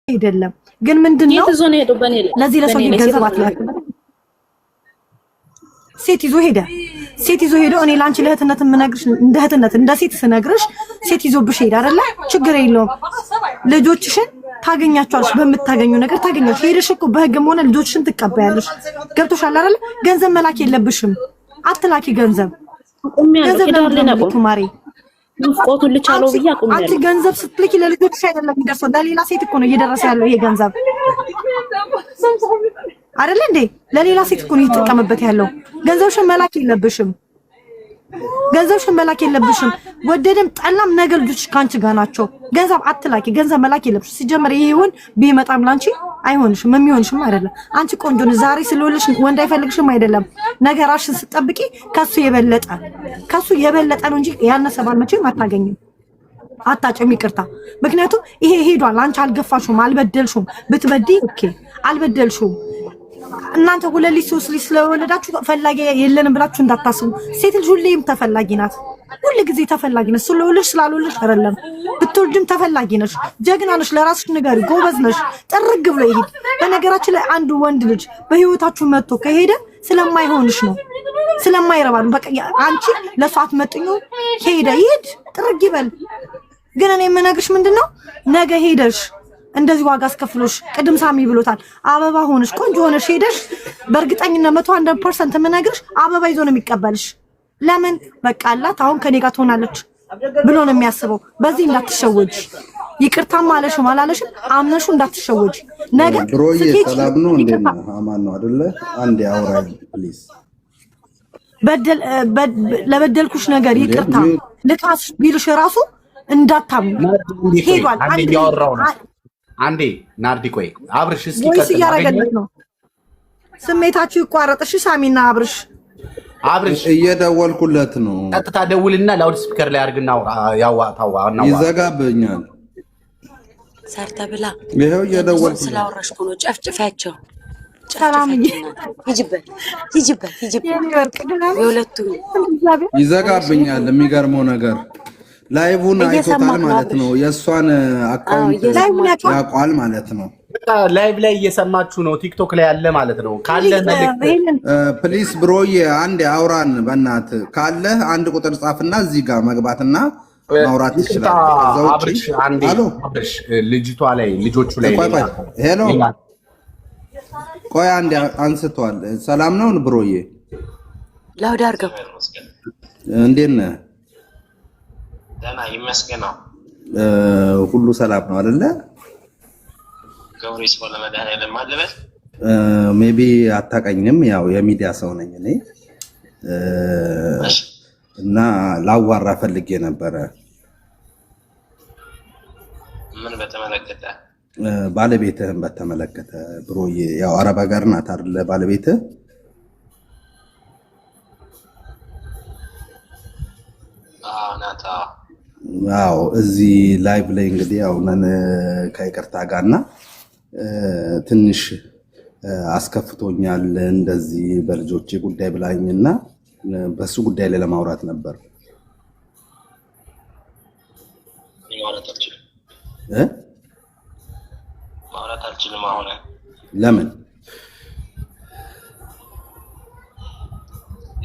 አይደለም ግን ምንድነው ለዚህ ለሰው ገንዘብ አትላክ ሴት ይዞ ሄዶ እኔ ላንቺ ለህትነት ምነግርሽ እንደ ህትነት እንደ ሴት ስነግርሽ ሴት ይዞብሽ ሄዳ አይደለ ችግር የለውም ልጆችሽን ታገኛቸዋለሽ በመታገኙ ነገር ታገኛለሽ ሄደሽ እኮ በህግም ሆነ ልጆችሽን ትቀበያለሽ ገብቶሻል አይደለ ገንዘብ መላክ የለብሽም አትላኪ ገንዘብ ለምን ማሪ ቆቱን ልቻለው ብያ ቆም አንቺ ገንዘብ ስትልኪ ለልጆችሽ አይደለም የሚደርሰው ለሌላ ሴት እኮ ነው እየደረሰ ያለው ይሄ ገንዘብ አይደለ እንዴ ለሌላ ሴት እኮ ነው እየተጠቀመበት ያለው ገንዘብሽን መላክ የለብሽም ወደደም ጠላም ነገር ልጆች ካንቺ ጋር ናቸው ገንዘብ አትላኪ ገንዘብ መላክ የለብሽ ሲጀመር ይሄውን ቢመጣም ላንቺ አይሆንሽም የሚሆንሽም አይደለም አንቺ ቆንጆ ነው ዛሬ ስለወለሽ ወንድ አይፈልግሽም አይደለም ነገራሽን ስትጠብቂ ከሱ የበለጠ ነው እንጂ ያነሰ ባል መቼም አታገኝም አታጨም ይቅርታ ምክንያቱም ይሄ ሄዷል አንቺ አልገፋሽም አልበደልሽም ብትበዲ ኦኬ አልበደልሽም እናንተ ሁለሊ ሶስሊ ስለወለዳችሁ ፈላጊ የለንም ብላችሁ እንዳታስቡ ሴት ልጅ ሁሌም ተፈላጊ ናት ሁሉ ጊዜ ተፈላጊ ነሽ ስለወለሽ ስላልወለሽ አይደለም ብትወልድም ተፈላጊ ነሽ ጀግና ነሽ ለራስሽ ንገሪ ጎበዝ ነሽ ጥርግ ብሎ ይሄድ በነገራችን ላይ አንዱ ወንድ ልጅ በህይወታችሁ መጥቶ ከሄደ ስለማይሆንሽ ነው ስለማይረባ ነው በቃ አንቺ ለሷት መጥኙ ሄደ ይሄድ ጥርግ ይበል ግን እኔ የምነግርሽ ምንድነው ነገ ሄደሽ እንደዚህ ዋጋ አስከፍሎሽ ቅድም ሳሚ ብሎታል አበባ ሆነሽ ቆንጆ ሆነሽ ሄደሽ በእርግጠኝነት 100% የምነግርሽ አበባ ይዞ ነው የሚቀበልሽ ለምን በቃ አላት አሁን ከኔ ጋር ትሆናለች ብሎ ነው የሚያስበው በዚህ እንዳትሸወጂ ይቅርታም አለሽም አላለሽም አምነሹ እንዳትሸወጂ ነገ ብሮዬ ሰላም ነው እንዴ አማን ነው አይደለ አንዴ አውራኝ ፕሊዝ ለበደልኩሽ ነገር ይቅርታ ልካስ ቢልሽ ራሱ እንዳታምኑ ሄዷል አንዴ ናርዲ ቆይ አብርሽ እስኪ ወይስ ያረጋግጥ ነው ስሜታችሁ ይቋረጥሽ ሳሚና አብርሽ እየደወልኩለት ነው ቀጥታ ደውልና ላውድ ስፒከር ላይ አርግና ያዋታው ይዘጋብኛል ሰርተ ብላ ይሄው እየደወልኩ ስላወራሽኩ ነው ጨፍጭፋቸው ሰላም ይጅበት የሁለቱ ይዘጋብኛል የሚገርመው ነገር ላይቡን አይቶታል ማለት ነው የሷን አካውንት ያቋል ማለት ነው ላይቭ ላይ እየሰማችሁ ነው ቲክቶክ ላይ ያለ ማለት ነው ካለ ፕሊስ ብሮዬ አንድ አውራን በእናት ካለ አንድ ቁጥር ጻፍና እዚህ ጋር መግባትና ማውራት ይችላል አብርሽ አንዴ አብርሽ ልጅቷ ላይ ልጆቹ ላይ ሄሎ ቆይ አንዴ አንስቷል ሰላም ነው ብሮዬ ላውድ አርገው እንዴት ነህ ደህና ይመስገነው ሁሉ ሰላም ነው አይደለ ገብሬስ ወለመድኃኒዓለም ማለበት ሜቢ አታቀኝም ያው የሚዲያ ሰው ነኝ እኔ እና ላዋራ ፈልጌ ነበር ምን በተመለከተ ባለቤትህን በተመለከተ ብሮዬ ያው አረብ ሀገር ናት አይደለ ባለቤትህ ናታ አዎ እዚህ ላይቭ ላይ እንግዲህ ያው ነን ከይቅርታ ጋርና ትንሽ አስከፍቶኛል እንደዚህ በልጆቼ ጉዳይ ብላኝና በሱ ጉዳይ ላይ ለማውራት ነበር ማውራት አልችልም አሁን ለምን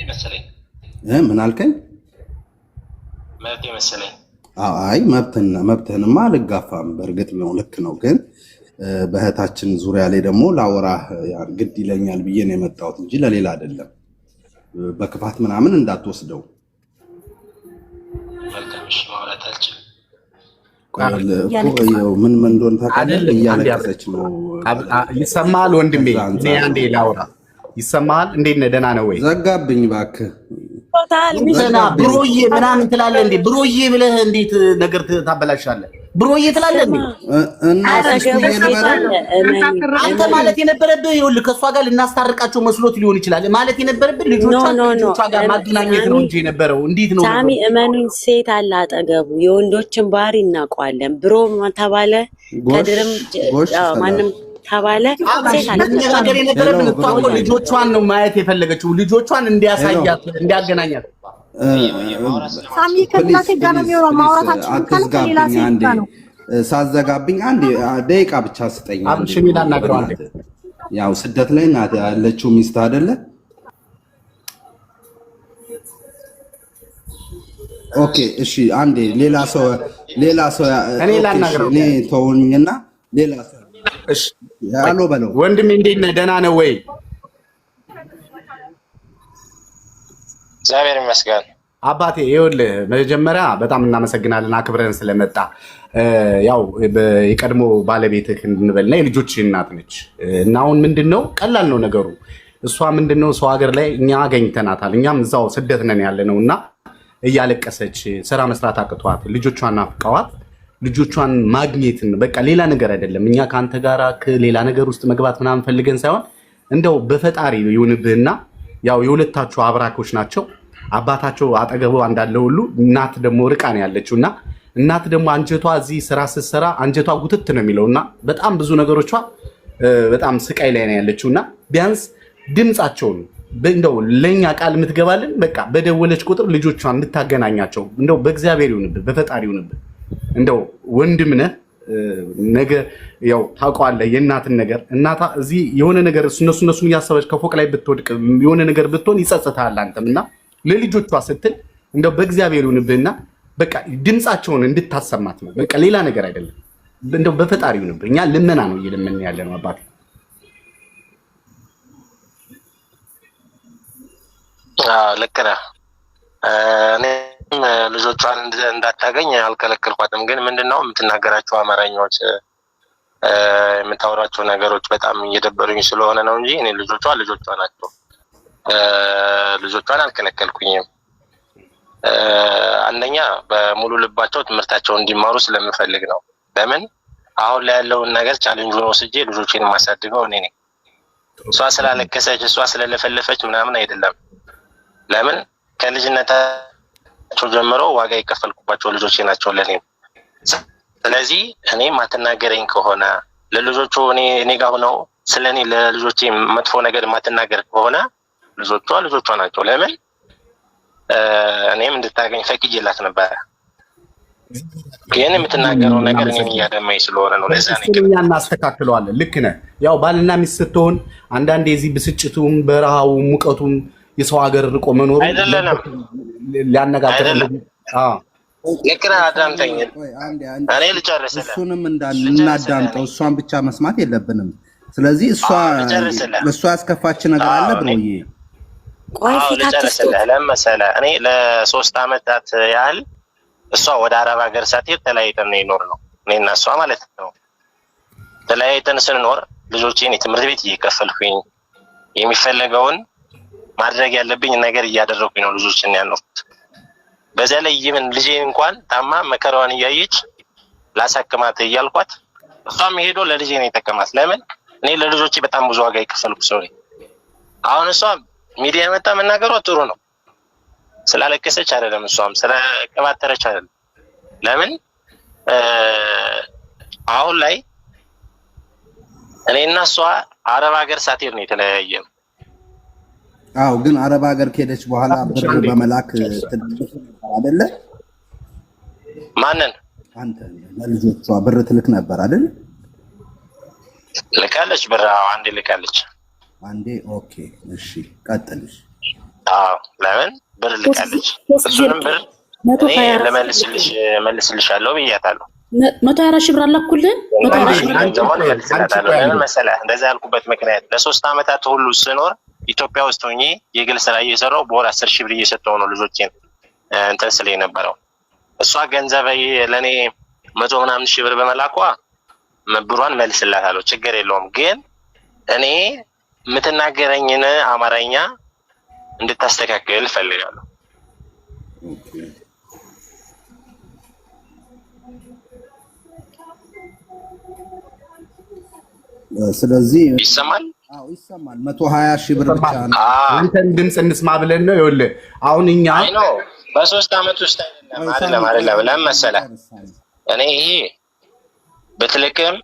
ይመስለኝ ምን አልከኝ መብት ይመስለኝ አይ መብትህንማ አልጋፋም በእርግጥ ነው ልክ ነው ግን በእህታችን ዙሪያ ላይ ደግሞ ላወራህ ግድ ይለኛል ብዬ ነው የመጣሁት እንጂ ለሌላ አይደለም በክፋት ምናምን እንዳትወስደው መልካምሽ ማውራት አልችልም ምን እንደሆነ ታውቃለህ እያለቀሰች ነው ይሰማል ወንድሜ እኔ አንዴ ላውራ ይሰማል እንዴት ነህ ደህና ነው ወይ ዘጋብኝ እባክህ ደህና ብሮዬ ምናምን ትላለህ እንዴ ብሮዬ ብለህ እንዴት ነገር ታበላሻለህ ብሮዬ ትላለህ እንዴ አንተ ማለት የነበረብህ ይኸውልህ ከእሷ ጋር ልናስታርቃቸው መስሎት ሊሆን ይችላል ማለት የነበረብህ ልጆቿ ጋር ማገናኘት ነው እንጂ የነበረው እንዴት ነው ሳሚ እመኑኝ ሴት አለ አጠገቡ የወንዶችን ባህሪ እናውቀዋለን ብሮ ተባለ ከድርም ማንም ተባለ ሴት አለ ነገር የነበረብህ እኮ ልጆቿን ነው ማየት የፈለገችው ልጆቿን እንዲያሳያት እንዲያገናኛት ሳሚ ከላቴ ጋር ነው ማውራታችን ካልከሌላ ሴት ጋር ነው ሳዘጋብኝ አንድ ደቂቃ ብቻ ስጠኝ። አብሽሚና እናገረው አንዴ። ያው ስደት ላይ እናት ያለችው ሚስት አይደለ? ኦኬ እሺ፣ አንዴ ሌላ ሰው እኔ ተውኝና ሌላ ሰው እሺ፣ ያሎ በለው። ወንድሜ እንዴት ነህ? ደህና ነው ወይ? እግዚአብሔር ይመስገን አባቴ። ይኸውልህ መጀመሪያ በጣም እናመሰግናለን አክብረን ስለመጣ። ያው የቀድሞ ባለቤትህ እንበልና የልጆች እናት ነች እና አሁን ምንድነው ቀላል ነው ነገሩ። እሷ ምንድነው ሰው ሀገር ላይ እኛ አገኝተናታል። እኛም እዛው ስደት ነን ያለነው እና እያለቀሰች ስራ መስራት አቅቷት ልጆቿን አፍቀዋት ልጆቿን ማግኘትን በቃ ሌላ ነገር አይደለም። እኛ ካንተ ጋራ ሌላ ነገር ውስጥ መግባት ምናምን ፈልገን ሳይሆን እንደው በፈጣሪ ይሁንብህና ያው የሁለታቸው አብራኮች ናቸው። አባታቸው አጠገቡ እንዳለ ሁሉ እናት ደግሞ ርቃ ነው ያለችውና እናት ደግሞ አንጀቷ እዚህ ስራ ስትሰራ አንጀቷ ጉትት ነው የሚለውና በጣም ብዙ ነገሮቿ በጣም ስቃይ ላይ ነው ያለችውና ቢያንስ ድምጻቸውን እንደው ለኛ ቃል የምትገባልን በቃ በደወለች ቁጥር ልጆቿን እንድታገናኛቸው እንደው በእግዚአብሔር ይሁንብህ በፈጣሪ ይሁንብህ። እንደው ወንድም ነህ ነገ ያው ታውቀዋለህ የእናትን ነገር እናታ እዚህ የሆነ ነገር እነሱን እያሰበች ከፎቅ ላይ ብትወድቅ የሆነ ነገር ብትሆን ይጸጽታል አንተምና ለልጆቿ ስትል እንደው በእግዚአብሔር ይሁንብህና በቃ ድምጻቸውን እንድታሰማት ነው። በቃ ሌላ ነገር አይደለም። እንደው በፈጣሪ ይሁንብህ። እኛ ልመና ነው እየለመንን ያለነው አባቴ። ልክ ነህ። እኔም ልጆቿን እንዳታገኝ አልከለከልኳትም። ግን ምንድነው የምትናገራቸው አማርኛዎች የምታወራቸው ነገሮች በጣም እየደበሩኝ ስለሆነ ነው እንጂ እኔ ልጆቿ ናቸው። ልጆቿን አልከለከልኩኝም። አንደኛ በሙሉ ልባቸው ትምህርታቸውን እንዲማሩ ስለምፈልግ ነው። ለምን አሁን ላይ ያለውን ነገር ቻሌንጁን ወስጄ ልጆቼን የማሳድገው እኔ ነኝ። እሷ ስላለቀሰች እሷ ስለለፈለፈች ምናምን አይደለም። ለምን ከልጅነታቸው ጀምሮ ዋጋ የከፈልኩባቸው ልጆቼ ናቸው ለኔ። ስለዚህ እኔ ማትናገረኝ ከሆነ ለልጆቹ እኔ ጋር ሆነው ስለኔ ለልጆቼ መጥፎ ነገር ማትናገር ከሆነ ልጆቿ ናቸው። ለምን እኔም እንድታገኝ ፈቅጄላት ነበረ። ግን የምትናገረው ነገር እኔን እያደማኝ ስለሆነ ነው። ለዛ ነው እኛ እናስተካክለዋለን። ልክ ነህ። ያው ባልና ሚስት ስትሆን አንዳንዴ እዚህ ብስጭቱም በረሃው ሙቀቱም የሰው ሀገር ርቆ መኖሩ ሊያነጋግር ልክ ነህ። አዳምጠኝ፣ እኔ ልጨርስልህ። እሱንም እናዳምጠው፣ እሷን ብቻ መስማት የለብንም። ስለዚህ እሷ ያስከፋች ነገር አለ ብሮዬ። ልጨርስልህ። ለምን መሰለህ እኔ ለ3 ዓመታት ያህል እሷ ወደ አረብ ሀገር ሳትሄድ ተለያይተን ነው የኖርነው። እኔና እሷ ማለት ነው። ተለያይተን ስንኖር ልጆቼን የትምህርት ቤት እየከፈልኩኝ የሚፈለገውን ማድረግ ያለብኝ ነገር እያደረኩኝ ነው ልጆችን ያኖርኩት። በዚያ ላይ ይምን ልጄ እንኳን ታማ መከራዋን እያየች ላሳክማት እያልኳት እሷም ሄዶ ለልጄ ነው የጠቀማት። ለምን እኔ ለልጆቼ በጣም ብዙ ዋጋ የከፈልኩ ሰው ነኝ። አሁን እሷ ሚዲያ መጣ መናገሯ ጥሩ ነው። ስላለቀሰች አይደለም፣ እሷም ስለቀባጠረች አይደለም። ለምን አሁን ላይ እኔና እሷ አረብ ሀገር ሳትሄድ ነው የተለያየነው። አዎ፣ ግን አረብ ሀገር ከሄደች በኋላ ብር በመላክ አይደለ? ማንን? አንተ ለልጆቿ ብር ትልክ ነበር አይደል? ልካለች ብር። አንዴ ልካለች። አንዴ። ኦኬ፣ እሺ፣ ቀጥልሽ። አዎ፣ ለምን ብር ልካለች። እሱንም ብር እኔ መልስልሻለሁ ብያታለሁ። 120 ሺህ ብር አላኩልህ። 120 ሺህ ብር ለምን መሰለህ እንደዛ ያልኩበት ምክንያት ለ3 ዓመታት ሁሉ ስኖር ኢትዮጵያ ውስጥ ሆኜ የግል ስራ እየሰራሁ በወር 10 ሺህ ብር እየሰጠሁ ነው ልጆቼን እንትን ስለ የነበረው። እሷ ገንዘብ ለእኔ 100 ምናምን ሺህ ብር በመላኳ ብሯን መልስላታለሁ፣ ችግር የለውም። ግን እኔ የምትናገረኝን አማርኛ እንድታስተካክል እፈልጋለሁ። ስለዚህ ይሰማል? አዎ ይሰማል። 120 ሺህ ብር ብቻ ነው። አንተን ድምጽ እንስማ ብለን ነው። ይኸውልህ አሁን እኛ በ3 ዓመት ውስጥ አይደለም ለምን መሰለህ እኔ ይሄ በትልቅም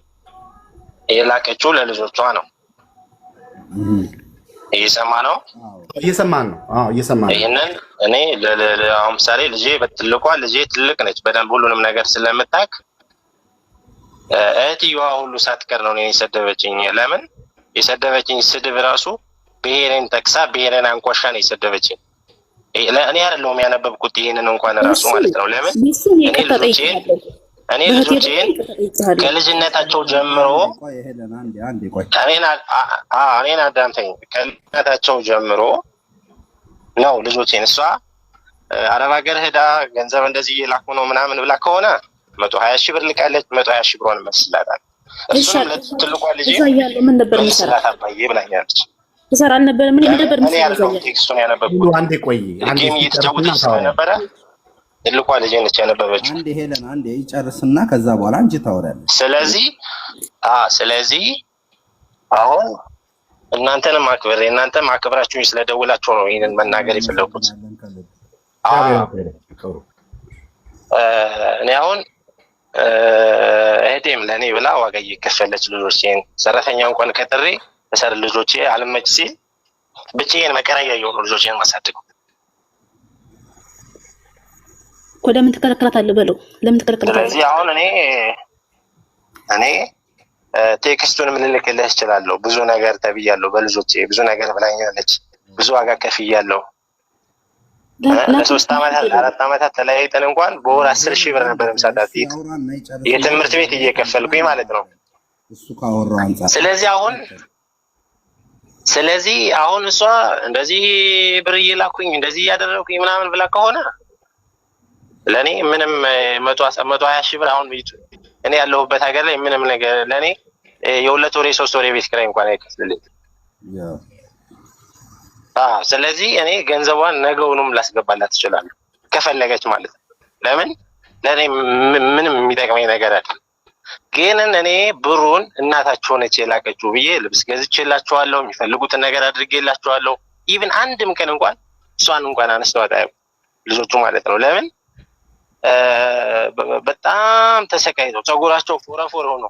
የላከችው ለልጆቿ ነው። እየሰማን ነው። ይሄንን እኔ አሁን ምሳሌ ልጄ በትልቋ ልጄ ትልቅ ነች፣ በደንብ ሁሉንም ነገር ስለምታውቅ እህትየዋ ሁሉ ሳትቀር ነው እኔን የሰደበችኝ። ለምን የሰደበችኝ ስድብ ራሱ ብሔሬን ጠቅሳ ብሔሬን አንቋሻ ነው የሰደበችኝ። እኔ አይደለሁም ያነበብኩት ይሄንን እንኳን ራሱ ማለት ነው። ለምን እኔ ልጆቼን ከልጅነታቸው ጀምሮ እኔን አዳምጠኝ፣ ከልጅነታቸው ጀምሮ ነው ልጆቼን እሷ አረብ ሀገር ሄዳ ገንዘብ እንደዚህ እየላኩ ነው ምናምን ብላ ከሆነ 120 ሺህ ብር ልቃለች። 120 ሺህ ብሯን መስላታል። እሱም ለትልቋ ልጅ ምን ነበር የሚሰራት አባዬ ብላኛለች። ትሰራ አልነበረ ምን ነበር የሚሰራው? ቴክስቱን ያነበብኩት አንዴ ቆይ ጌም እየተጫወተች ስለነበረ ትልቋ ልጅ ነች ያነበበችው። አንዴ ሄለን አንዴ ይጨርስና ከዛ በኋላ አንቺ ታወራለች። ስለዚህ አሁን እናንተንም አክብሬ እናንተም አክብራችሁኝ ስለደውላችሁ ነው ይሄንን መናገር የፈለኩት። እኔ አሁን እህቴም ለእኔ ብላ ዋጋ እየከፈለች ልጆቼን ሰራተኛ እንኳን ቀጥሬ በሰር ልጆቼ አልመች ሲል ብቻዬን መከራ እያየሁ ነው ልጆቼን ማሳደግ። ለምን ትከለከላታለህ በለው? ለምን ትከለከላታለህ? ስለዚህ አሁን እኔ ቴክስቱን ልልክልህ እችላለሁ። ብዙ ነገር ተብያለሁ በልጆቼ ብዙ ነገር ብላኛለች። ብዙ ዋጋ ከፍያለሁ። ለ3 ዓመታት 4 ዓመታት ተለያይተን እንኳን በወር 10 ሺህ ብር ነበር የምሰጣት የትምህርት ቤት እየከፈልኩኝ ማለት ነው። እሱ ካወራው አንፃር ስለዚህ አሁን እሷ እንደዚህ ብር እየላኩኝ እንደዚህ እያደረኩኝ ምናምን ብላ ከሆነ ለኔ ምንም 120 ሺህ ብር አሁን እኔ ያለሁበት ሀገር ላይ ምንም ነገር ለኔ የ2 ወር 3 ወር የቤት ኪራይ እንኳን አይከፍልልኝ። ስለዚህ እኔ ገንዘቧን ነገውንም ላስገባላት እችላለሁ ከፈለገች ማለት ነው። ለምን ለኔ ምንም የሚጠቅመኝ ነገር አይደለም። ግን እኔ ብሩን እናታቸው ነች የላከችው ብዬ ልብስ ገዝቼላቸዋለሁ፣ የሚፈልጉትን ነገር አድርጌላቸዋለሁ። ኢቭን አንድም ቀን እንኳን እሷን እንኳን አነስተዋት አያውቁም ልጆቹ ማለት ነው። ለምን በጣም ተሰቃይተው ፀጉራቸው ፎረፎር ሆኖ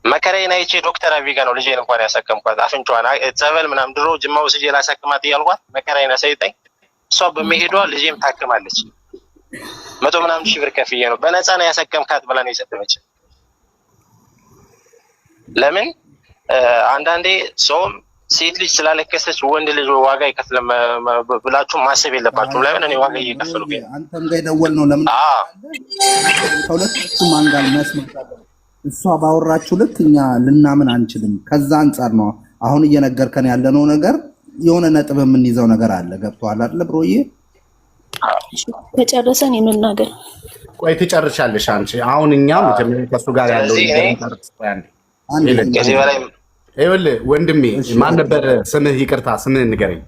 መከራዬን አይቼ ዶክተር አብይ ጋር ነው ልጄን እንኳን ያሳከምኳት። አፍንጫዋን ጸበል ምናምን ድሮ ጅማ ወስጄ ላሳክማት እያልኳት መከራዬን አሳይታኝ እሷ በመሄዷ ልጄም ታክማለች። 100 ምናምን ሺህ ብር ከፍዬ ነው በነፃ ነው ያሳከምካት ብላ ነው የሰጠመች። ለምን አንዳንዴ ሰውም ሴት ልጅ ስላለከሰች ወንድ ልጅ ዋጋ ይከፍል ብላችሁ ማሰብ የለባችሁም። ለምን እኔ ዋጋ እየከፈልኩኝ አንተም ጋር የደወልነው ለምን ከሁለቱም አንጋል መስማት እሷ ባወራችሁ ልክ እኛ ልናምን አንችልም። ከዛ አንጻር ነው አሁን እየነገርከን ያለነው ነገር የሆነ ነጥብ የምንይዘው ነገር አለ። ገብቶሃል አይደል ብሮዬ? ተጨረሰን የምናገር ቆይ ትጨርሻለሽ አንቺ። አሁን እኛ መጀመሪያ ከሱ ጋር ያለው ከዚህ በላይ ይኸውልህ ወንድሜ ማን ነበር ስምህ? ይቅርታ ስምህን ንገረኝ።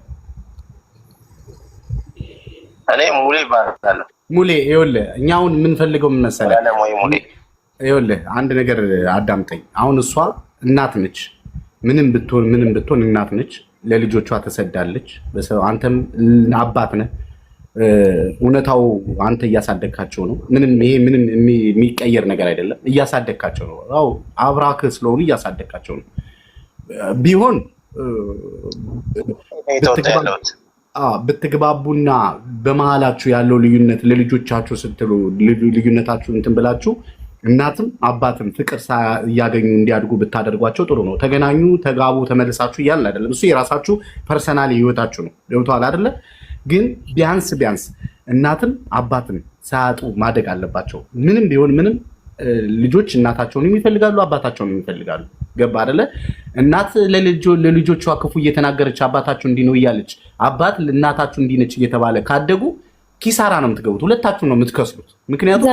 እኔ ሙሌ ይባላል። ሙሌ ይኸውልህ እኛ አሁን የምንፈልገው ምን መሰለህ? ይኸውልህ አንድ ነገር አዳምጠኝ። አሁን እሷ እናት ነች፣ ምንም ብትሆን እናት ነች። ለልጆቿ ተሰዳለች። አንተም አባት ነህ። እውነታው አንተ እያሳደግካቸው ነው። ይሄ ምንም የሚቀየር ነገር አይደለም። እያሳደግካቸው ነው። አዎ አብራክህ ስለሆኑ እያሳደግካቸው ነው። ቢሆን ብትግባቡና በመሀላችሁ ያለው ልዩነት ለልጆቻችሁ ስትሉ ልዩነታችሁ እንትን ብላችሁ እናትም አባትም ፍቅር እያገኙ እንዲያድጉ ብታደርጓቸው ጥሩ ነው። ተገናኙ፣ ተጋቡ፣ ተመልሳችሁ እያልን አይደለም። እሱ የራሳችሁ ፐርሰናል ህይወታችሁ ነው። ገብቶሃል አይደለ? ግን ቢያንስ እናትም አባትም ሳያጡ ማደግ አለባቸው። ምንም ቢሆን ምንም ልጆች እናታቸውን ይፈልጋሉ፣ አባታቸውን ይፈልጋሉ። ገባ አይደለ? እናት ለልጆቿ ክፉ እየተናገረች አባታችሁ እንዲህ ነው እያለች አባት ለእናታችሁ እንዲህ ነች እየተባለ ካደጉ ኪሳራ ነው የምትገቡት። ሁለታችሁ ነው የምትከስሉት። ምክንያቱም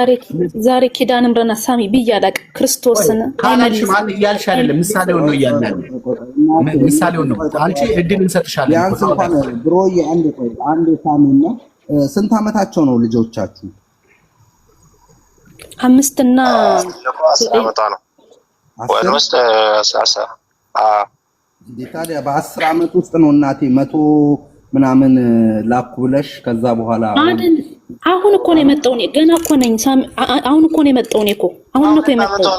ዛሬ ኪዳነ ምሕረትና ሳሚ ብያለቅ ክርስቶስን ካላልሽ ማን እያልሽ አይደለም። ምሳሌውን ነው እያልን ምሳሌውን ነው። አንቺ እድል እንሰጥሻለን። ቢያንስ እንኳን ብሮዬ አንዴ ሳሚና ስንት ዓመታቸው ነው ልጆቻችሁ? 5 እና 7 ነው። ወይስ ታዲያ በ10 ዓመት ውስጥ ነው እናቴ 100 ምናምን ላኩ ብለሽ ከዛ በኋላ አሁን እኮ ነው የመጣው። እኔ ገና እኮ ነኝ። አሁን እኮ ነው የመጣው። እኔ እኮ አሁን ነው የመጣው።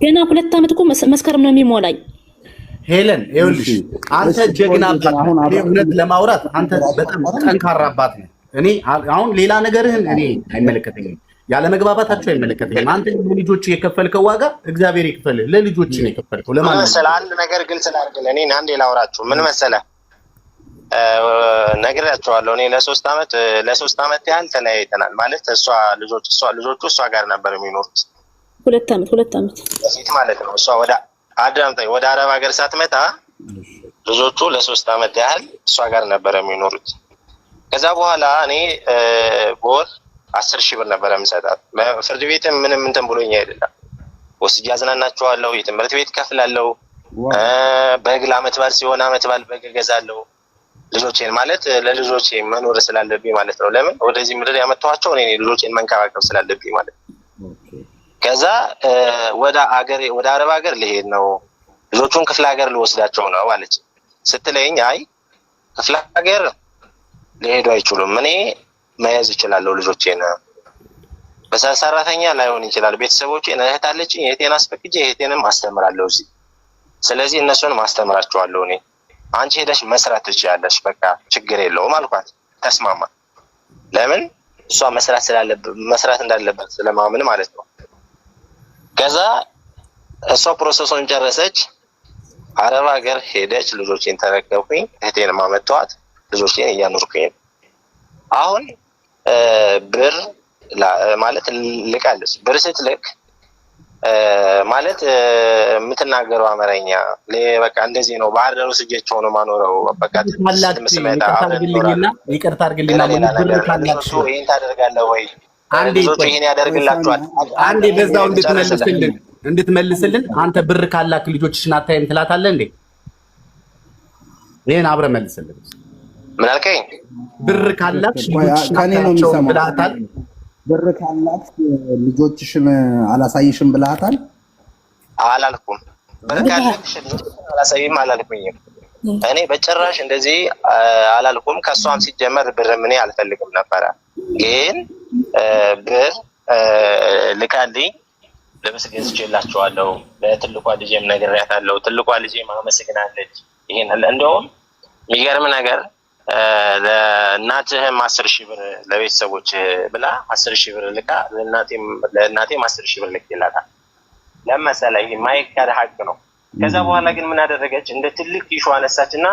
ገና 2 ዓመት እኮ መስከረም ነው የሚሞላኝ። ሄለን ይኸውልሽ አንተ ጀግና አባት ነህ። እውነት ለማውራት አንተ በጣም ጠንካራ አባት ነህ። እኔ አሁን ሌላ ነገርህን እኔ አይመለከተኝም። ያለ መግባባታቸው አይመለከተኝም። አንተ ለልጆች የከፈልከው ዋጋ እግዚአብሔር ይክፈልህ። ለልጆች ነው የከፈልከው። ለማን መሰለህ? አንድ ነገር ግልጽ ላድርግልህ። እኔ አንዴ ላውራችሁ። ምን መሰለህ? ነግሬያቸዋለሁ። እኔ ለሶስት ዓመት ያህል ተለያይተናል። ማለት ልጆቹ እሷ ጋር ነበር የሚኖሩት 2 ዓመት በፊት ማለት ነው። እሷ ወደ አረብ ሀገር ሳትመጣ ልጆቹ ለ3 ዓመት ያህል እሷ ጋር ነበር የሚኖሩት። ከዛ በኋላ እኔ በወር 10,000 ብር ነበር የምሰጣት። ፍርድ ቤትም ምንም እንትን ብሎኝ አይደለም። ወስጄ አዝናናቸዋለሁ፣ የትምህርት ቤት ከፍላለሁ፣ በግ ለዓመት በዓል ሲሆን ዓመት በዓል በግ እገዛለሁ። ልጆቼን ማለት ለልጆቼ መኖር ስላለብኝ ማለት ነው። ለምን ወደዚህ ምድር ያመጣኋቸው እኔ ልጆቼን መንከባከብ ስላለብኝ ማለት ነው። ከዛ ወደ አረብ ሀገር ልሄድ ነው፣ ልጆቹን ክፍለ ሀገር ልወስዳቸው ነው አለች። ስትለኝ አይ ክፍለ ሀገር ሊሄዱ አይችሉም፣ እኔ መያዝ እችላለሁ ልጆቼን። በሰራተኛ ላይሆን ይችላል። ቤተሰቦቼን እህት አለችኝ፣ እህቴን አስፈቅጄ እህቴንም አስተምራለሁ እዚህ። ስለዚህ እነሱን ማስተምራቸዋለሁ እኔ። አንቺ ሄደሽ መስራት ትችያለሽ፣ በቃ ችግር የለውም አልኳት። ተስማማ። ለምን እሷ መስራት እንዳለበት ስለማምን ማለት ነው። ከዛ እሷ ፕሮሰሱን ጨረሰች፣ አረብ ሀገር ሄደች፣ ልጆቼን ተረከብኩኝ፣ እህቴን ማመጣኋት፣ ልጆቼን እያኖርኩኝ። አሁን ብር ማለት ልቃለች። ብር ስትልክ ማለት የምትናገረው አማርኛ በቃ እንደዚህ ነው። ባህር ዳር ወስጄቸው ነው ማኖረው። በቃ ይቅርታ አድርግልኝና ይሄን ታደርጋለህ ወይ? ልጆቹ ይሄን ያደርግላቸዋል። አንዴ በዛው እንድትመልስልን አንተ ብር ካላክ ልጆችሽን አታይም ትላታለህ እንዴ? ይሄን አብረህ መልስልን። ምን አልከኝ? ብር ካላክ ልጆችሽን ብላታል። ብር ካላክ ልጆችሽን አላሳይሽም ብላታል? አላልኩም። ብር ካላክሽ ልጆችሽን አላሳይም አላልኩኝም። እኔ በጭራሽ እንደዚህ አላልኩም። ከሷም ሲጀመር ብር ምን አልፈልግም ነበረ። ግን ብር ልካልኝ ልብስ ገዝቼላቸዋለሁ። ለትልቋ ልጄም ነግሬያታለሁ። ትልቋ ልጄም አመሰግናለች። ይሄን እንደውም የሚገርም ነገር ለእናትህም 10,000 ብር ለቤተሰቦች ብላ 10,000 ብር ልካ ለእናቴም 10,000 ብር ልኬላታል። ለመሰለህ ይሄ ማይካድ ሀቅ ነው። ከዛ በኋላ ግን ምን አደረገች? እንደ ትልቅ ኢሹ አነሳችና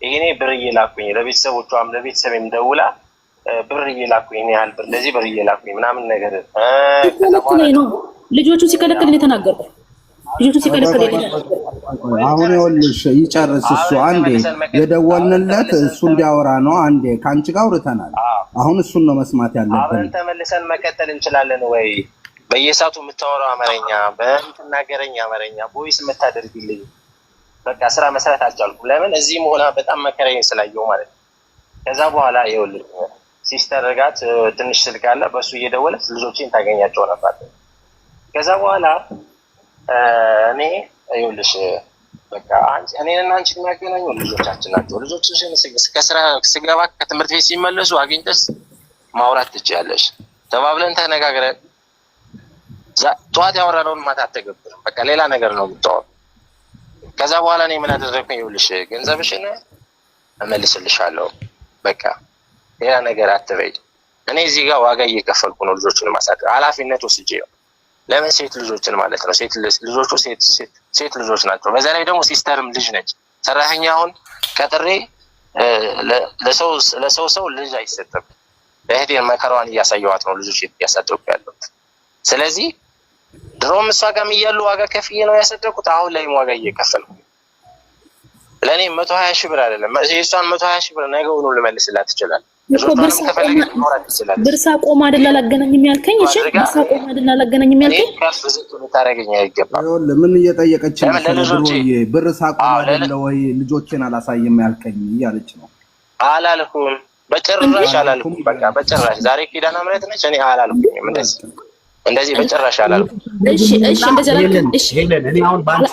ይሄኔ ብር እየላኩኝ ለቤተሰቦቿም ለቤተሰቤም ደውላ ብር እየላኩኝ ያህል ብር ለዚህ ብር እየላኩኝ ምናምን ነገር ልጆቹ ሲከለከል ነው የተናገርኩ። ልጆቹ ሲከለከል አሁን ይኸውልሽ ይጨርስ እሱ። አንዴ የደወልንለት እሱ እንዲያወራ ነው። አንዴ ከአንቺ ጋር አውርተናል። አሁን እሱን ነው መስማት ያለብን። አብረን ተመልሰን መቀጠል እንችላለን ወይ? በየሰዓቱ የምታወራው አማርኛ፣ በምትናገረኝ አማርኛ ቦይስ የምታደርግልኝ በቃ ስራ መስራት አልቻልኩም። ለምን እዚህ መሆና በጣም መከረኝ ስላየው ማለት ነው። ከዛ በኋላ ይኸውልሽ ሲስተር ጋር ትንሽ ስልክ አለ፣ በሱ እየደወለች ልጆችን ታገኛቸው ነበር። ከዛ በኋላ እኔ ይኸውልሽ በቃ እኔንና አንቺን የሚያገናኙ ልጆቻችን ናቸው። ልጆችሽን ከስራ ስገባ ከትምህርት ቤት ሲመለሱ አግኝተሽ ማውራት ትችያለሽ ተባብለን ተነጋግረን ጠዋት ያወራነውን ማታ አትተገብርም። በቃ ሌላ ነገር ነው የምታወራው። ከዛ በኋላ እኔ ምን አደረግኩኝ? ይኸውልሽ ገንዘብሽን እመልስልሻለሁ፣ በቃ ሌላ ነገር አትበይ። እኔ እዚህ ጋር ዋጋ እየከፈልኩ ነው ልጆችን ማሳደግ ኃላፊነት ወስጄ ነው። ለምን ሴት ልጆችን ማለት ነው። ልጆቹ ሴት ልጆች ናቸው። በዛ ላይ ደግሞ ሲስተርም ልጅ ነች። ሰራተኛ አሁን ቀጥሬ ለሰው ልጅ አይሰጥም። ለእህቴን መከራዋን እያሳየዋት ነው ልጆች እያሳደጉ ያሉት። ስለዚህ ድሮም እሷ ጋርም እያሉ ዋጋ ከፍዬ ነው ያሳደጉት። አሁን ላይም ዋጋ እየከፈልኩ ለእኔ 120,000 ብር አይደለም የእሷን 120,000 ብር ነገውኑ ልመልስላት ይችላል። ብርሳ ቆማ አይደል አላገናኝም ያልከኝ? እሺ ብርሳ ቆማ አይደል አላገናኝም ያልከኝ? ከፍ ዝቅ ልታረገኝ አይገባም። ምን እየጠየቀች ነው? ብርሳ ቆማ አይደል ወይ ልጆችን አላሳየም ያልከኝ እያለች ነው። አላልኩም፣ በጭራሽ አላልኩም። በቃ በጭራሽ ዛሬ ኪዳነ ምሕረት ነች። እኔ አላልኩም እንደዚህ በጭራሽ አላልኩም። እሺ እንደዚህ አላልኩም። እሺ ሄለን፣ እኔ አሁን ባንቺ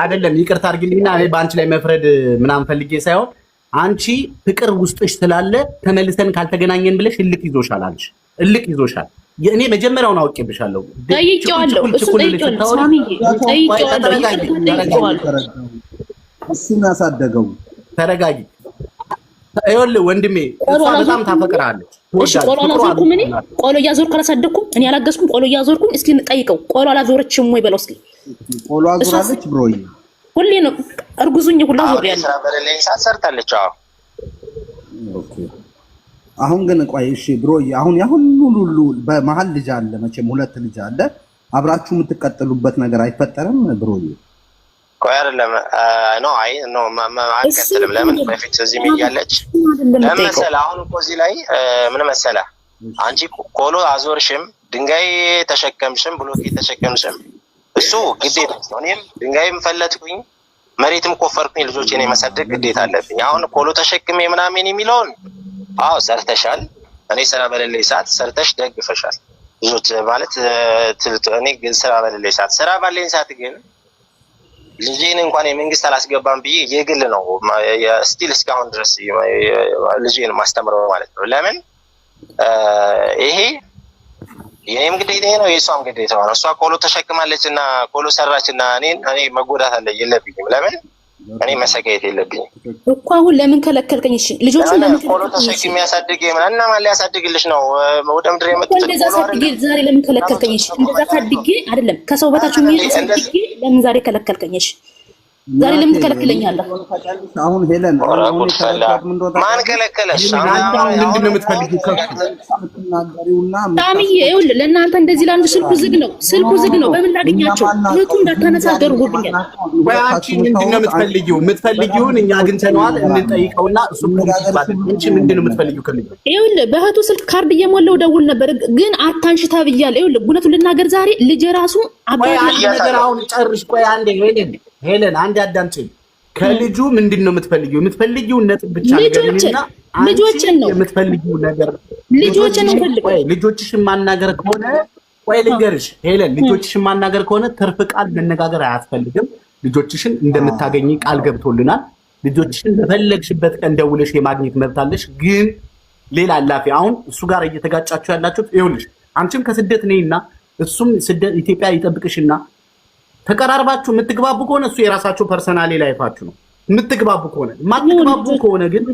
አይደለም ይቅርታ አድርግልኝና እኔ ባንቺ ላይ መፍረድ ምናምን ፈልጌ ሳይሆን አንቺ ፍቅር ውስጥሽ ስላለ ተመልሰን ካልተገናኘን ብለሽ እልክ ይዞሻል። አንቺ እልክ ይዞሻል። እኔ መጀመሪያውን አውቄብሻለሁ። ጠይቄዋለሁ። እሱ ጠይቄዋለሁ። ሳሚዬ ጠይቄዋለሁ። እሱን ያሳደገው ተረጋጊ። ይኸውልህ ወንድሜ እሷ በጣም ታፈቅርሃለች። እሺ ቆሎ አላዞርኩም እኔ ቆሎ እያዞርኩ አላሳደኩም እኔ አላገዝኩም ቆሎ እያዞርኩኝ እስኪ እንጠይቀው ቆሎ አላዞረችም ወይ በለው እስኪ ቆሎ አዞራለች ብሮዬ ሁሌ ነው እርጉዙኝ ሁላ ዞር ያለ ስራ በሌለኝ ሰዓት ሰርታለች ኦኬ አሁን ግን ቆይ እሺ ብሮዬ አሁን ያ ሁሉ በመሃል ልጅ አለ መቼም ሁለት ልጅ አለ አብራችሁ የምትቀጥሉበት ነገር አይፈጠርም ብሮዬ ቆይ አይደለም ኖ ማቀጥልም ለምን በፊት እዚህ ሚያለች ለምሳሌ አሁን እኮ እዚህ ላይ ምን መሰለህ አንቺ ቆሎ አዞርሽም ድንጋይ ተሸከምሽም ብሎኬት ተሸከምሽም እሱ ግዴታ ነው እኔም ድንጋይም ፈለጥኩኝ መሬትም ቆፈርኩኝ ልጆቼን የማሳደግ ግዴታ አለብኝ አሁን ቆሎ ተሸክሜ ምናምን የሚለውን አዎ ሰርተሻል እኔ ስራ በሌለኝ ሰዓት ሰርተሽ ደግፈሻል ልጆች ማለት እኔ ስራ በሌለኝ ሰዓት ስራ ባለኝ ሰዓት ግን ልጄን እንኳን የመንግስት አላስገባም ብዬ የግል ነው ስቲል እስካሁን ድረስ ልጄን ማስተምረው ማለት ነው ለምን ይሄ የኔም ግዴታ ነው የሷም ግዴታ ነው እሷ ቆሎ ተሸክማለች እና ቆሎ ሰራችና እኔ መጎዳት አለ የለብኝም ለምን እኔ መሰቃየት የለብኝም እኮ አሁን ለምን ከለከልከኝ እሺ ልጆቹን ለምን ቆሎ ተሸክሚ ያሳድግ እና ማን ሊያሳድግልሽ ነው ወደ ምድር የመጡት እንደዛ ሳድጌ ዛሬ ለምን ከለከልከኝ እሺ እንደዛ ሳድጌ አይደለም ከሰው በታች ምን ሳድጌ ለምን ዛሬ ከለከልከኝ እሺ ዛሬ ለምን ትከለክለኛለህ አሁን ሄለን ማን ከለከለሽ ምንድነው የምትፈልጊው ታሚዬ ይኸውልህ ለእናንተ እንደዚህ ላንተ ስልኩ ዝግ ነው በምን ላገኛቸው እህቱ እንዳታነሳ አድርጎብኛል ወይ አንቺ ምንድነው የምትፈልጊውን እኛ አግኝተነዋል እንጠይቀውና እሱ አንቺ ምንድነው የምትፈልጊው ከልጅ ይኸውልህ በእህቱ ስልክ ካርድ እየሞላው ደውል ነበር ግን አታንሽታ ብያለሁ ይኸውልህ እውነቱን ልናገር ዛሬ ልጅ ራሱ አባዬ ነገር አሁን ጨርሽ ቆይ አንዴ ሄለን አንድ አዳምጪኝ ከልጁ ምንድነው የምትፈልጊው ነጥብ ብቻ ነገርኝና ልጆችን ነው የምትፈልጊው ነገር ልጆችን ነው ፈልግ ወይ ልጆችሽን ማናገር ከሆነ ወይ ልንገርሽ ሄለን ልጆችሽን ማናገር ከሆነ ትርፍ ቃል መነጋገር አያስፈልግም ልጆችሽን እንደምታገኝ ቃል ገብቶልናል ልጆችሽን በፈለግሽበት ቀን ደውለሽ የማግኘት መብት አለሽ ግን ሌላ አላፊ አሁን እሱ ጋር እየተጋጫችሁ ያላችሁት ይኸውልሽ አንቺም ከስደት ነይና እሱም ስደት ኢትዮጵያ ይጠብቅሽና ተቀራርባችሁ የምትግባቡ ከሆነ እሱ የራሳችሁ ፐርሰናሊ ላይፋችሁ ነው የምትግባቡ ከሆነ ማትግባቡ ከሆነ ግን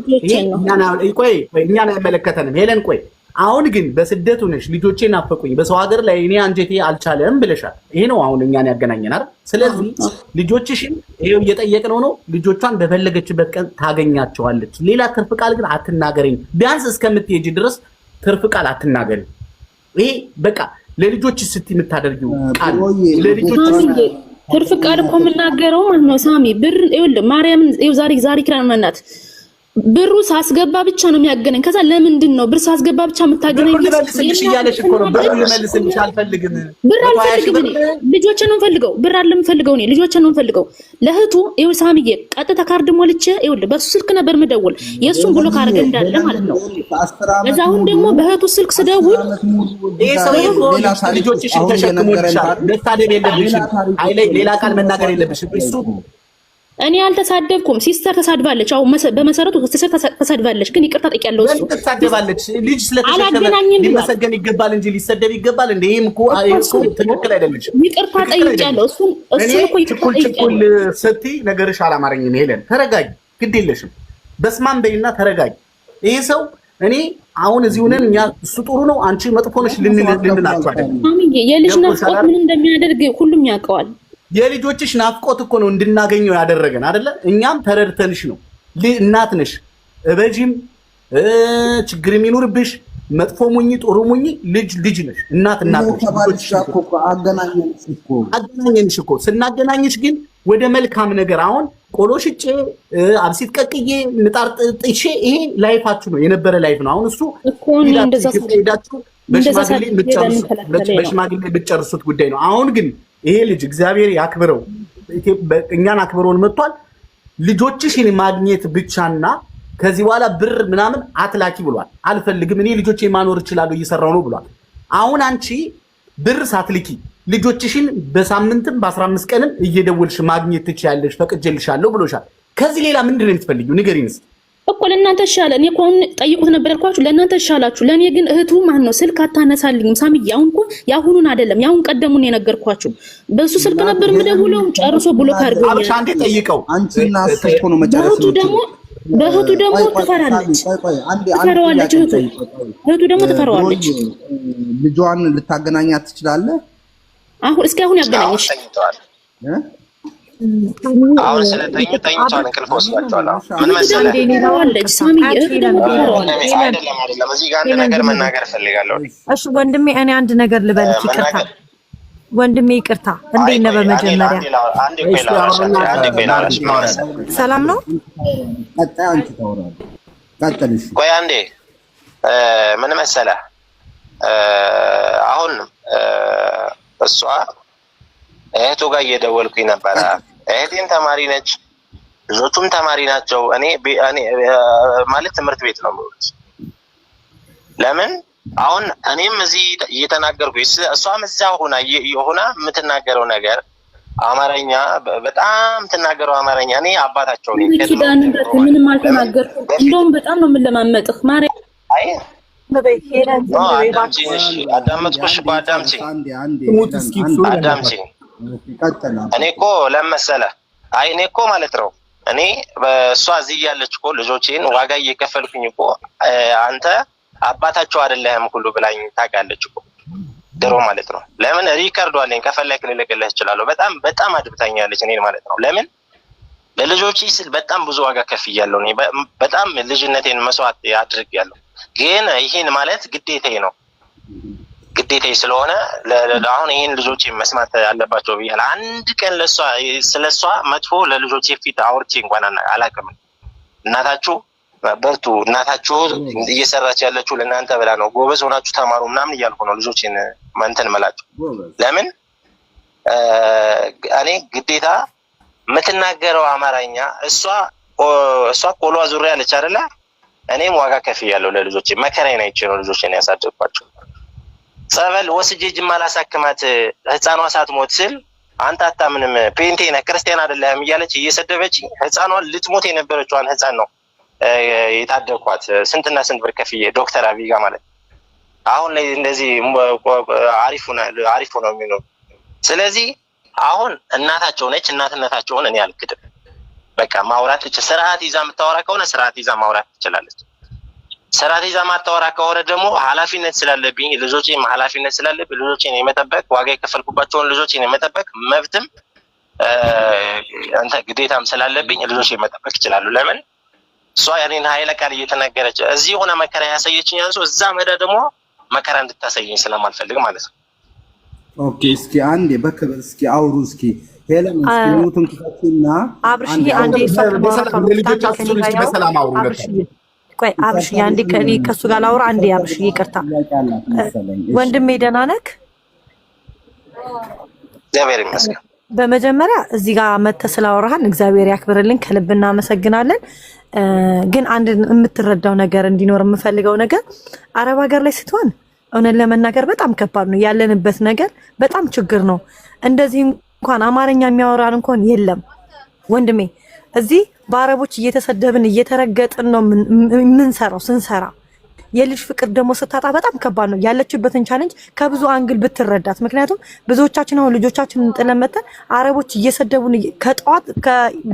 እኛን አይመለከተንም ሄለን ቆይ አሁን ግን በስደቱ ነሽ ልጆቼን ናፈቁኝ በሰው ሀገር ላይ እኔ አንጀቴ አልቻለም ብለሻል ይሄ ነው አሁን እኛን ያገናኘናል ስለዚህ ልጆችሽን ይሄው እየጠየቅነው ነው ልጆቿን በፈለገችበት ቀን ታገኛቸዋለች ሌላ ትርፍ ቃል ግን አትናገረኝ ቢያንስ እስከምትሄጂ ድረስ ትርፍ ቃል አትናገረኝ ይሄ በቃ ለልጆች ስትይ የምታደርጊው ቃል ለልጆች ትርፍ ቃል እኮ የምናገረው ማለት ነው ሳሚ ብር ይኸውልህ ማርያምን ዛሬ ኪራን እናት ብሩ ሳስገባ ብቻ ነው የሚያገናኝ ከዛ ለምንድን ነው ብር ሳስገባ ብቻ የምታገናኝ ልመልስልሽ እያለሽ እኮ ነው ብር ልመልስልሽ አልፈልግም ብር አልፈልግም ልጆችን ነው የምፈልገው ብር አልፈልገው እኔ ልጆችን ነው የምፈልገው ለእህቱ ይኸው ሳሚዬ ቀጥታ ካርድ ሞልቼ ይኸውልህ በሱ ስልክ ነበር የምደውል የእሱን ብሎክ አድርገን እንዳለ ማለት ነው ከዛ አሁን ደግሞ በእህቱ ስልክ ስደውል ይሄ ሰው ልጆችሽን ተሸክሞልሻል መታደብ የለብሽም ሌላ ቃል መናገር የለብሽም እሱ እኔ አልተሳደብኩም ሲስተር ተሳድባለች አው በመሰረቱ ሲስተር ተሳድባለች ግን ይቅርታ ጠይቂያለሁ እሱ ተሳድባለች ልጅ ስለተሸከመ ሊመሰገን ይገባል እንጂ ሊሰደብ ይገባል እንዴ ይሄም እኮ ትክክል አይደለም ይቅርታ ጠይቂያለሁ እሱ እኮ ይቅርታ ጠይቂያለሁ ስትይ ነገርሽ አላማረኝም ሄለን ተረጋጊ ግድ የለሽም በስማም በይና ተረጋጊ ይሄ ሰው እኔ አሁን እዚህ ሆነን እኛ እሱ ጥሩ ነው አንቺ መጥፎ ነሽ ልንላችሁ አይደለም የልጅ ናፍቆት ምን እንደሚያደርግ ሁሉም ያውቀዋል የልጆችሽ ናፍቆት እኮ ነው እንድናገኘው ያደረገን አይደለ እኛም ተረድተንሽ ነው እናት ነሽ እበጂም ችግር የሚኖርብሽ መጥፎ ሙኝ ጥሩ ሙኝ ልጅ ነሽ እናት ነሽ አገናኘንሽ እኮ ስናገናኝሽ ግን ወደ መልካም ነገር አሁን ቆሎ ሽጬ አብሲት ቀቅዬ ምጣር ጥቼ ይሄ ላይፋችሁ ነው የነበረ ላይፍ ነው አሁን እሱ ሄዳችሁ በሽማግሌ ብትጨርሱት ጉዳይ ነው አሁን ግን ይሄ ልጅ እግዚአብሔር ያክብረው እኛን አክብሮን መጥቷል ልጆችሽን ማግኘት ብቻና ከዚህ በኋላ ብር ምናምን አትላኪ ብሏል አልፈልግም እኔ ልጆቼን ማኖር እችላለሁ እየሰራው ነው ብሏል አሁን አንቺ ብር ሳትልኪ ልጆችሽን በሳምንትም በ15 ቀንም እየደወልሽ ማግኘት ትችያለሽ ፈቅጄልሻለሁ ብሎሻል ከዚህ ሌላ ምንድነው የምትፈልጊው ንገሪንስ እኮ ለእናንተ ይሻላል እኔ እኮ ጠይቁት ነበር ያልኳችሁ ለእናንተ ይሻላችሁ ለእኔ ግን እህቱ ማን ነው ስልክ አታነሳልኝም ሳሚዬ አሁን እኮ ያሁኑን አይደለም ያሁን ቀደሙን የነገርኳችሁ በሱ ስልክ ነበር የምደውለው ጨርሶ ብሎክ አድርጎኛል አንዴ ጠይቀው አንቺና እሱ እኮ ነው መጨረስ ደግሞ በእህቱ ደግሞ ትፈራለች። ትፈራዋለች። እህቱ ደግሞ ትፈራዋለች። ልጇን ልታገናኛት ትችላለህ? አሁን እስኪ አሁን ያገናኘሽ አሁን ስለተኝቷል እንቅልፍ ወስዷቸዋል። ምን መሰለህ አይደለም እዚህ ጋር አንድ ነገር መናገር እፈልጋለሁ። እሺ ወንድሜ እኔ አንድ ነገር ልበልክ። ይቅርታ ወንድሜ ይቅርታ። እንዴት ነህ? በመጀመሪያ ሰላም ነው? ቆይ አንዴ ምን መሰለህ አሁን እሷ እህቱ ጋር እየደወልኩኝ ነበረ። እህቴም ተማሪ ነች፣ ልጆቹም ተማሪ ናቸው። እኔ ማለት ትምህርት ቤት ነው የምውሉት። ለምን አሁን እኔም እዚህ እየተናገርኩኝ እሷም እዛ ሆና የምትናገረው ነገር አማርኛ በጣም ትናገረው አማርኛ እኔ አባታቸው ነኝ። ምንም አልተናገርኩም። እንደውም በጣም ነው የምንለማመጥህ ማርያም። አይ አዳመጥኩሽ እኮ አዳምጪኝ። እኔ እኮ ለመሰለህ እኔ እኮ ማለት ነው እኔ በእሷ እዚህ እያለች እኮ ልጆቼን ዋጋ እየከፈልኩኝ እኮ አንተ አባታቸው አይደለህም ሁሉ ብላኝ ታውቃለች እኮ ድሮ ማለት ነው። ለምን ሪከርዱ አለኝ ከፈለክ ልልክልህ እችላለሁ። በጣም አድብታኛለች እኔን ማለት ነው። ለምን ለልጆቼ ስል በጣም ብዙ ዋጋ ከፍያለሁ። እኔ በጣም ልጅነቴን መስዋዕት አድርጌያለሁ። ግን ይሄን ማለት ግዴታዬ ነው። ግዴታዬ ስለሆነ አሁን ይሄን ልጆቼ መስማት አለባቸው ብያለሁ። አንድ ቀን ስለሷ መጥፎ ለልጆቼ ፊት አውርቼ እንኳን አላውቅም። እናታችሁ በርቱ፣ እናታችሁ እየሰራች ያለችው ለእናንተ ብላ ነው፣ ጎበዝ ሆናችሁ ተማሩ ምናምን እያልኩ ነው ልጆቼን እንትን እምላቸው። ለምን እኔ ግዴታ የምትናገረው አማርኛ እሷ ቆሏ ዙሪያ አለች አይደለ? እኔም ዋጋ ከፍያለሁ ለልጆቼ። መከራዬን አይቼ ነው ልጆቼን ያሳደግኳቸው። ጸበል ወስጄ ጅማ ላሳክማት ህፃኗ ሳትሞት ስል አንተ አታምንም ፔንቴ ነህ ክርስቲያን አይደለህም እያለች እየሰደበች ህፃኗን ልትሞት የነበረችዋን ህፃን ነው የታደግኳት። ስንትና ስንት ብር ከፍዬ ዶክተር አብይ ጋር ማለት አሁን ላይ እንደዚህ አሪፉ ነው የሚኖር። ስለዚህ አሁን እናታቸው ነች። እናትነታቸውን እኔ አልክድም። በቃ ማውራት ስርዓት ይዛ የምታወራ ከሆነ ስርዓት ይዛ ማውራት ትችላለች። ስርዓት ይዛ ማታወራ ከሆነ ደግሞ ኃላፊነት ስላለብኝ ልጆቼም ኃላፊነት ስላለብኝ ልጆቼን የመጠበቅ ዋጋ የከፈልኩባቸውን ልጆቼን የመጠበቅ መብትም ግዴታም ስላለብኝ ልጆቼን መጠበቅ ይችላሉ። ለምን እሷ ያኔን ኃይለ ቃል እየተናገረች እዚህ ሆነ መከራ ያሳየችኝ አንሶ እዛ መዳ ደግሞ መከራ እንድታሳየኝ ስለማልፈልግ ማለት ነው። ኦኬ እስኪ አንዴ በክብር እስኪ አውሩ እስኪ ሄለን እስኪ ሙቱን ክፈቱና አብርሽዬ አንዴ በሰላም አውሩ። ቆይ አብርሽዬ አንዴ ከሱ ጋር ላውራ አንዴ። አብርሽዬ ይቅርታ ወንድሜ ደህና ነህ? እግዚአብሔር ይመስገን። በመጀመሪያ እዚህ ጋር መተህ ስላወራህን እግዚአብሔር ያክብርልን፣ ከልብ እናመሰግናለን። ግን አንድ የምትረዳው ነገር እንዲኖር የምፈልገው ነገር አረብ ሀገር ላይ ስትሆን እውነት ለመናገር በጣም ከባድ ነው። ያለንበት ነገር በጣም ችግር ነው። እንደዚህ እንኳን አማርኛ የሚያወራን እንኳን የለም ወንድሜ። እዚህ በአረቦች እየተሰደብን እየተረገጥን ነው የምንሰራው። ስንሰራ የልጅ ፍቅር ደግሞ ስታጣ በጣም ከባድ ነው። ያለችበትን ቻሌንጅ ከብዙ አንግል ብትረዳት። ምክንያቱም ብዙዎቻችን አሁን ልጆቻችንን ጥለን መተን አረቦች እየሰደቡን ከጠዋት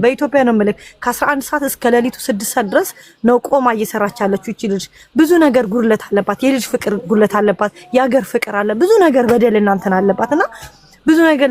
በኢትዮጵያ ነው የምልህ ከ11 ሰዓት እስከ ሌሊቱ 6 ሰዓት ድረስ ነው ቆማ እየሰራች ያለችው እቺ ልጅ። ብዙ ነገር ጉድለት አለባት። የልጅ ፍቅር ጉድለት አለባት። የሀገር ፍቅር አለ። ብዙ ነገር በደል እናንተን አለባት እና ብዙ ነገር